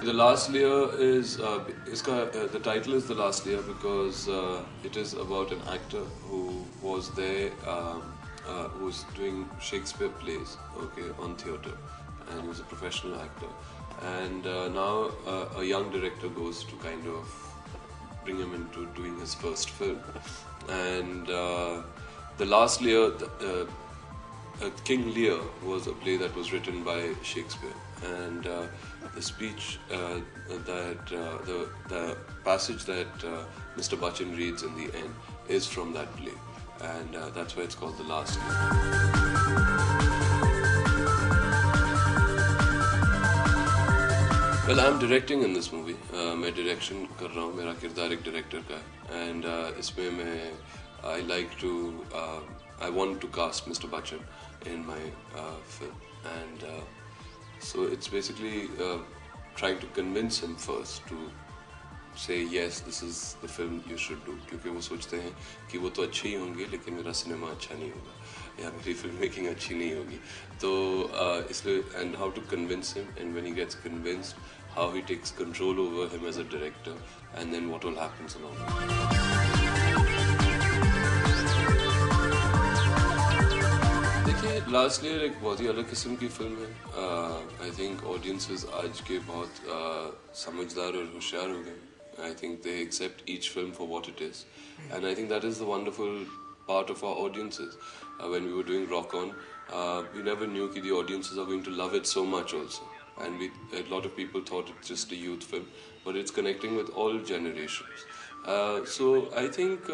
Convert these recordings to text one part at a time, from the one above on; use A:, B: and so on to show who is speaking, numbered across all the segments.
A: The Last Layer is the title is The Last Layer because it is about an actor who was there, who was doing Shakespeare plays, okay, on theatre, and he was a professional actor. And now a young director goes to kind of bring him into doing his first film. And The Last Layer, King Lear was a play that was written by Shakespeare, and the speech the passage that Mr. Bachchan reads in the end is from that play, and that's why it's called The Last Layer. Well, I'm directing in this movie. मैं direction कर रहा हूँ, मेरा किरदार एक director का है, and इसमें मैं I want to cast Mr. Bachchan in my film, and so it's basically trying to convince him first to say yes, this is the film you should do, क्योंकि वो सोचते हैं कि वो तो अच्छे ही होंगे लेकिन मेरा सिनेमा अच्छा नहीं होगा या मेरी फिल्म मेकिंग अच्छी नहीं होगी, तो इसलिए and how to convince him, and when he gets convinced, how he takes control over him as a director, and then what all happens along the way. Last layer एक बहुत ही अलग किस्म की फिल्म है. आई थिंक ऑडियंसेस आज के बहुत समझदार और होशियार हो गए. I think they accept each film for what it is, and I think that is the wonderful part of our audiences. When we were doing Rock On, we never knew that the audiences are going to love it so much also, and a lot of people thought it's just a youth film, but it's connecting with all generations. So I think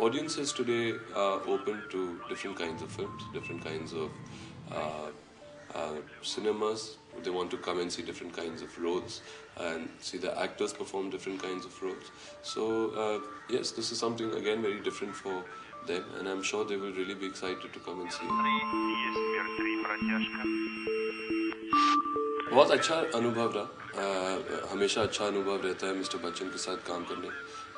A: audiences today are open to different kinds of films, different kinds of cinemas. They want to come and see different kinds of roles and see the actors perform different kinds of roles. So yes, this is something again very different for them, and I'm sure they will really be excited to come and see it. बहुत अच्छा अनुभव रहा. हमेशा अच्छा अनुभव रहता है mister Bachchan के साथ काम करने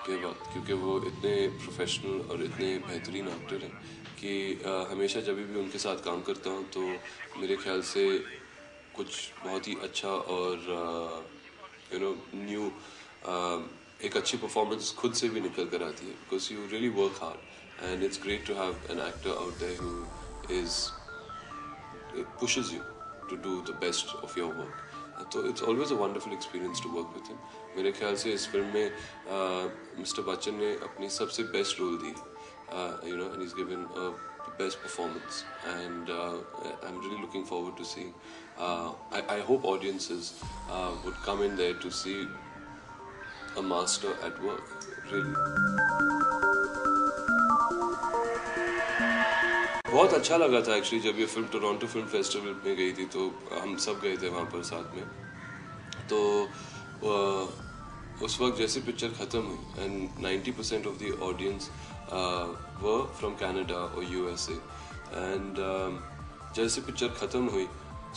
A: के बाद, क्योंकि वो इतने प्रोफेशनल और इतने बेहतरीन एक्टर हैं कि हमेशा जब भी उनके साथ काम करता हूँ तो मेरे ख्याल से कुछ बहुत ही अच्छा और न्यू एक अच्छी परफॉर्मेंस खुद से भी निकल कर आती है, because you really work hard, and it's great to have an actor out there who pushes you to do the best of your work. So it's always a wonderful experience to work with him. मेरे ख्याल से इस film में mister Bachchan ने अपनी सबसे best role दी, and he's given a best performance, and I'm really looking forward to seeing. I hope audiences would come in there to see a master at work, really. बहुत अच्छा लगा था actually जब ये फिल्म टोरंटो फिल्म फेस्टिवल में गई थी, तो हम सब गए थे वहाँ पर साथ में. तो उस वक्त जैसे पिक्चर ख़त्म हुई and 90% of the audience were from Canada और USA, एंड जैसे पिक्चर ख़त्म हुई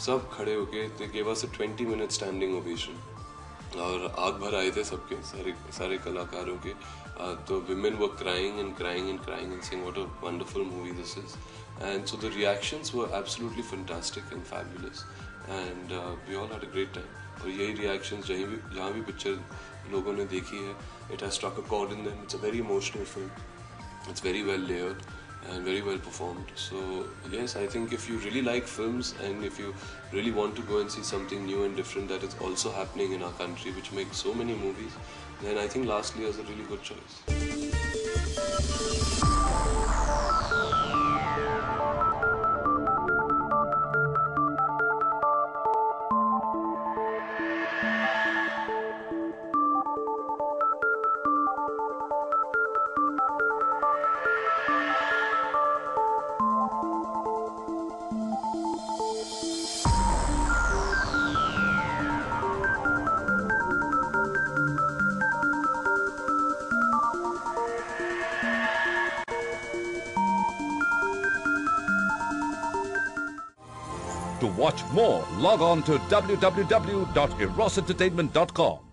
A: सब खड़े होके they give us a 20 minute standing ovation, और आग भर आए थे सबके सारे कलाकारों के. तो women were crying and crying and crying and saying what a wonderful movie this is, and so the reactions were absolutely fantastic and fabulous, and we all had a great time. और यही reactions जहाँ भी picture लोगों ने देखी है, it has struck a chord in them. It's a very emotional film. It's very well layered and very well performed. So yes, I think if you really like films and if you really want to go and see something new and different that is also happening in our country, which makes so many movies, then I think Last Layer is a really good choice.
B: To watch more, log on to www.erosentertainment.com.